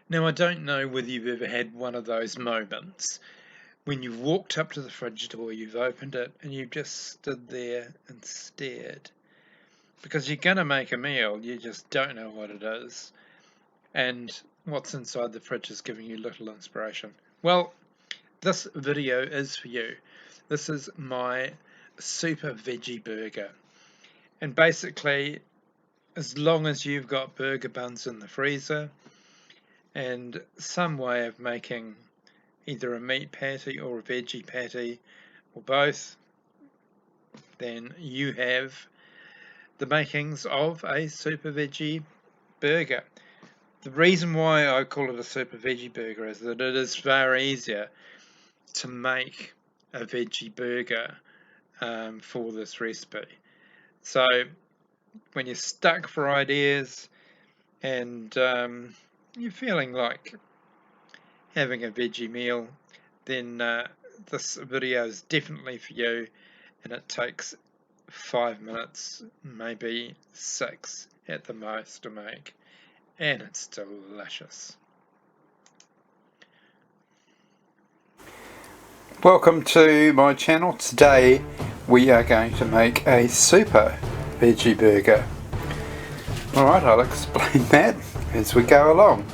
Now, I don't know whether you've ever had one of those moments when you've walked up to the fridge door, you've opened it, and you've just stood there and stared. Because you're going to make a meal, you just don't know what it is. And what's inside the fridge is giving you little inspiration. Well, this video is for you. This is my super veggie burger. And basically, as long as you've got burger buns in the freezer and some way of making either a meat patty or a veggie patty or both, then you have the makings of a super veggie burger. The reason why I call it a super veggie burger is that it is far easier to make a veggie burger for this recipe. So when you're stuck for ideas and you're feeling like having a veggie meal, then this video is definitely for you, and it takes 5 minutes, maybe 6 at the most to make, and it's delicious. Welcome to my channel. Today we are going to make a super veggie burger. Alright, I'll explain that as we go along.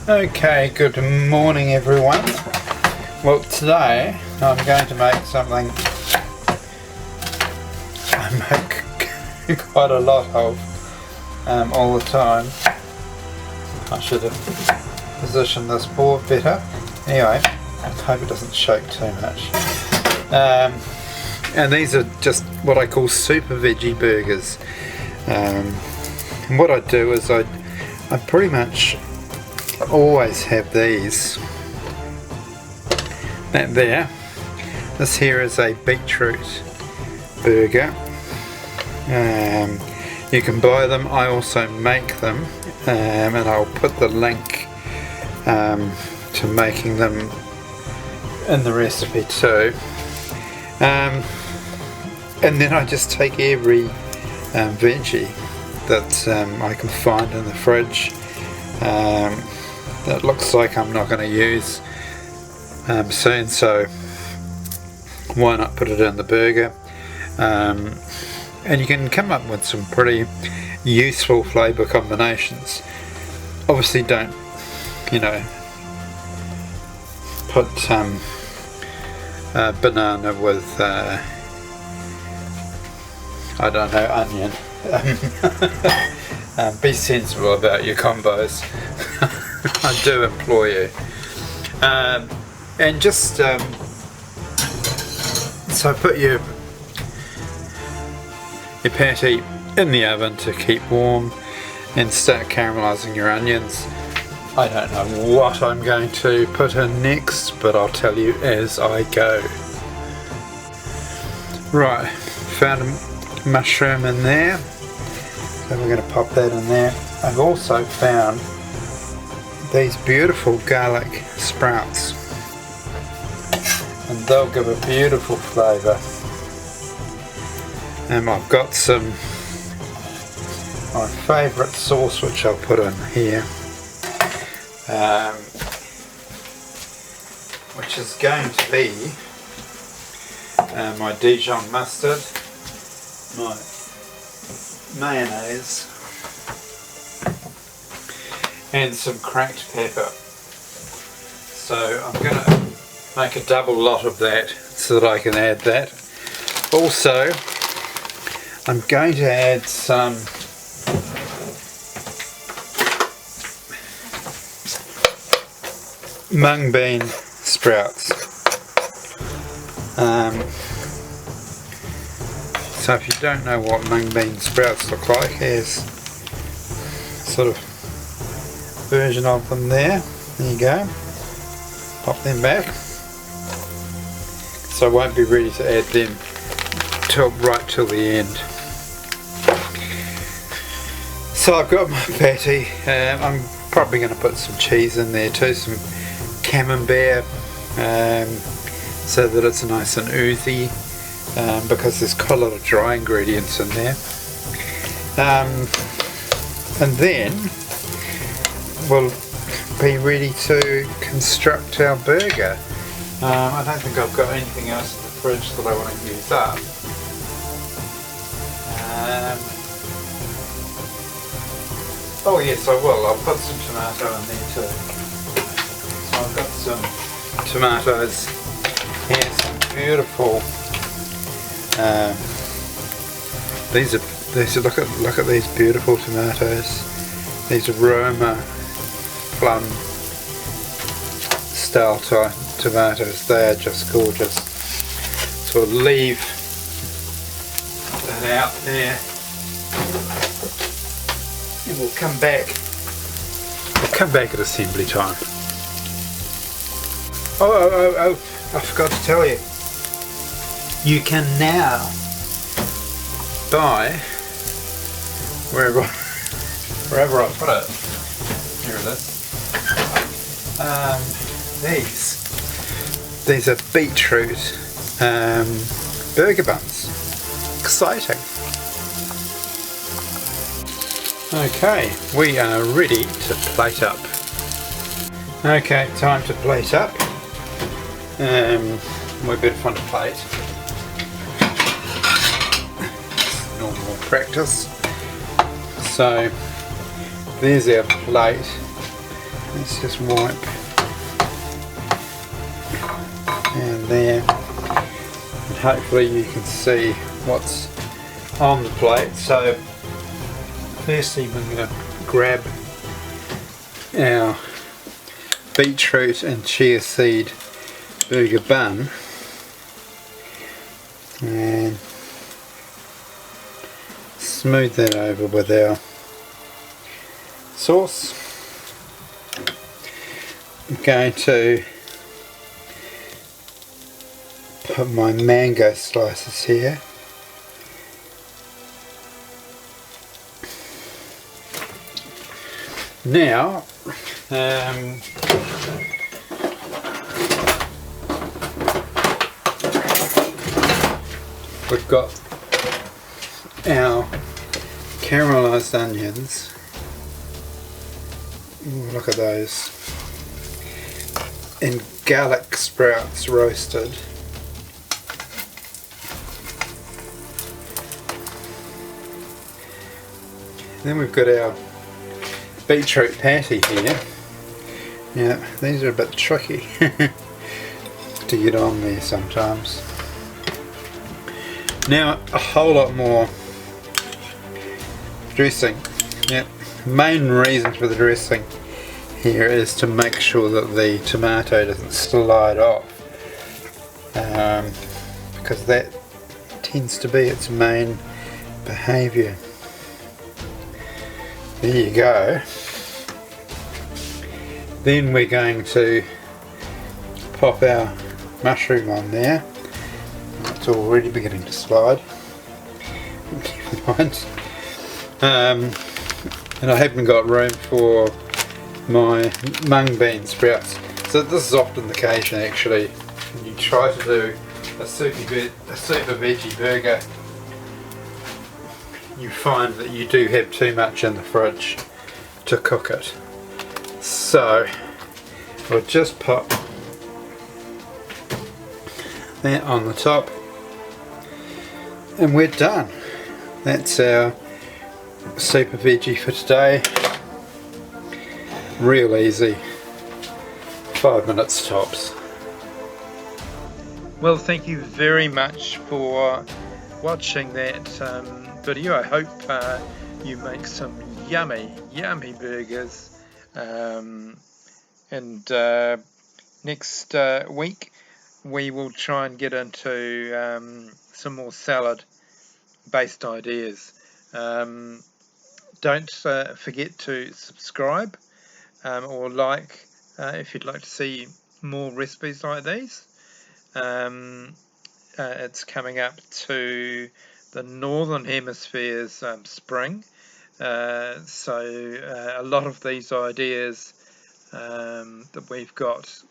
Okay, good morning everyone. Well, today I'm going to make something I make quite a lot of all the time. I should have positioned this board better. Anyway, I hope it doesn't shake too much. And these are just what I call super veggie burgers. And what I do is I pretty much always have these. That there. This here is a beetroot burger. You can buy them. I also make them, and I'll put the link to making them in the recipe too. And then I just take every veggie that I can find in the fridge that looks like I'm not going to use soon, so why not put it in the burger? And you can come up with some pretty useful flavour combinations. Obviously don't, put banana with I don't know, onion. Be sensible about your combos. I do implore you. And just so put your patty in the oven to keep warm and start caramelising your onions. I don't know what I'm going to put in next, but I'll tell you as I go. Right, found a mushroom in there, so we're going to pop that in there. I've also found these beautiful garlic sprouts, and they'll give a beautiful flavour. And I've got some my favourite sauce which I'll put in here, which is going to be my Dijon mustard, my mayonnaise, and some cracked pepper. So I'm going to make a double lot of that so that I can add that. Also, I'm going to add some mung bean sprouts. So if you don't know what mung bean sprouts look like, here's sort of version of them there. There you go. Pop them back. So I won't be ready to add them right till the end. So I've got my patty. I'm probably going to put some cheese in there too, some camembert, so that it's nice and oozy, because there's quite a lot of dry ingredients in there. And then we'll be ready to construct our burger. I don't think I've got anything else in the fridge that I want to use up. Oh yes, I will. I'll put some tomato in there too. So I've got some tomatoes here, some beautiful. These are look at these beautiful tomatoes. These are Roma plum style tomatoes. They are just gorgeous. So I'll leave that out there. And we'll come back. We'll come back at assembly time. Oh, I forgot to tell you. You can now buy wherever I put it. Here it is. These are beetroot burger buns. Exciting. Okay, we are ready to plate up. Okay, time to plate up. We better find a plate. Normal practice. So there's our plate. Let's just wipe and there, and hopefully you can see what's on the plate. So firstly we're going to grab our beetroot and chia seed burger bun and smooth that over with our sauce. I'm going to put my mango slices here. Now we've got our caramelized onions. Ooh, look at those. And garlic sprouts roasted. Then we've got our beetroot patty here. Now these are a bit tricky to get on there sometimes. Now a whole lot more dressing. Yep. Main reason for the dressing here is to make sure that the tomato doesn't slide off, because that tends to be its main behaviour. There you go. Then we're going to pop our mushroom on there. It's already beginning to slide. Keep in mind. And I haven't got room for my mung bean sprouts. So this is often the case actually. When you try to do a super veggie burger, you find that you do have too much in the fridge to cook it. So we'll just pop that on the top and we're done. That's our super veggie for today. Real easy, 5 minutes tops. Well, thank you very much for watching that video. I hope you make some yummy burgers. And next week we will try and get into some more salad based ideas. Don't forget to subscribe or like if you'd like to see more recipes like these. It's coming up to the Northern Hemisphere's spring, so a lot of these ideas that we've got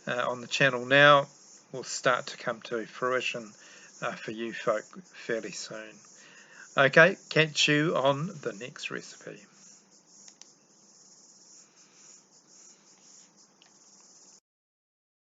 on the channel now will start to come to fruition for you folk fairly soon. Okay, catch you on the next recipe.